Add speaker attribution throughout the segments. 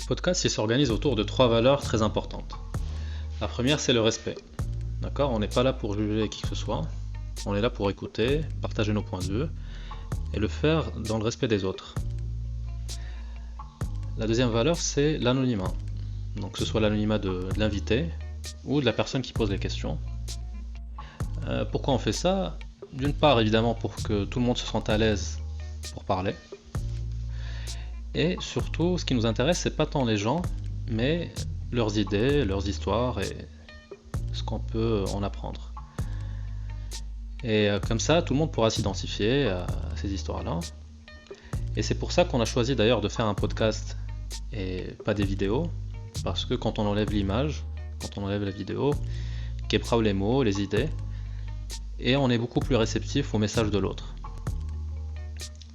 Speaker 1: Le podcast il s'organise autour de trois valeurs très importantes. La première, c'est le respect. D'accord? On n'est pas là pour juger qui que ce soit. On est là pour écouter, partager nos points de vue et le faire dans le respect des autres. La deuxième valeur, c'est l'anonymat. Donc que ce soit l'anonymat de l'invité ou de la personne qui pose les questions. Pourquoi on fait ça? D'une part, évidemment, pour que tout le monde se sente à l'aise pour parler. Et surtout, ce qui nous intéresse, c'est pas tant les gens, mais leurs idées, leurs histoires et ce qu'on peut en apprendre. Et comme ça, tout le monde pourra s'identifier à ces histoires-là. Et c'est pour ça qu'on a choisi d'ailleurs de faire un podcast et pas des vidéos, parce que quand on enlève l'image, quand on enlève la vidéo, qu'épreuve les mots, les idées, et on est beaucoup plus réceptif au message de l'autre.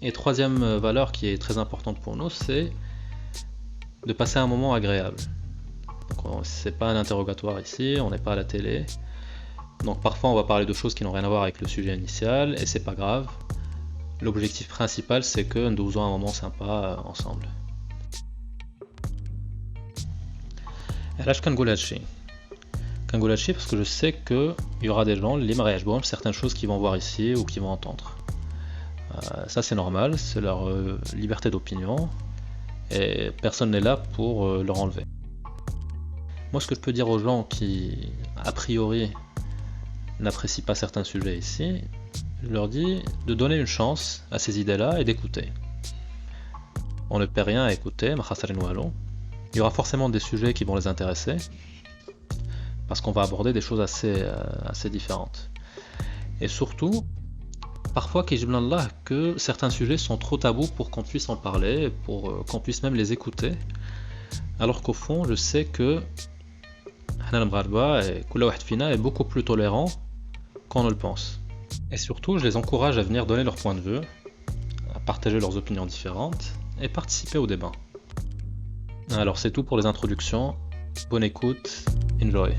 Speaker 1: Et troisième valeur qui est très importante pour nous, c'est de passer un moment agréable. C'est pas un interrogatoire ici, on n'est pas à la télé. Donc parfois on va parler de choses qui n'ont rien à voir avec le sujet initial et c'est pas grave. L'objectif principal c'est que nous faisons un moment sympa ensemble. علاش كنقول هادشي parce que je sais que il y aura des gens اللي ما يعجبهمش certaines choses qu'ils vont voir ici ou qu'ils vont entendre. Ça c'est normal, c'est leur liberté d'opinion et personne n'est là pour leur enlever. Moi ce que je peux dire aux gens qui a priori n'apprécient pas certains sujets ici, je leur dis de donner une chance à ces idées-là et d'écouter. On ne perd rien à écouter, il y aura forcément des sujets qui vont les intéresser parce qu'on va aborder des choses assez différentes. Et surtout, parfois que certains sujets sont trop tabous pour qu'on puisse en parler, pour qu'on puisse même les écouter, alors qu'au fond, je sais que est beaucoup plus tolérant qu'on ne le pense. Et surtout, je les encourage à venir donner leur point de vue, à partager leurs opinions différentes et participer au débat. Alors c'est tout pour les introductions, bonne écoute, enjoy.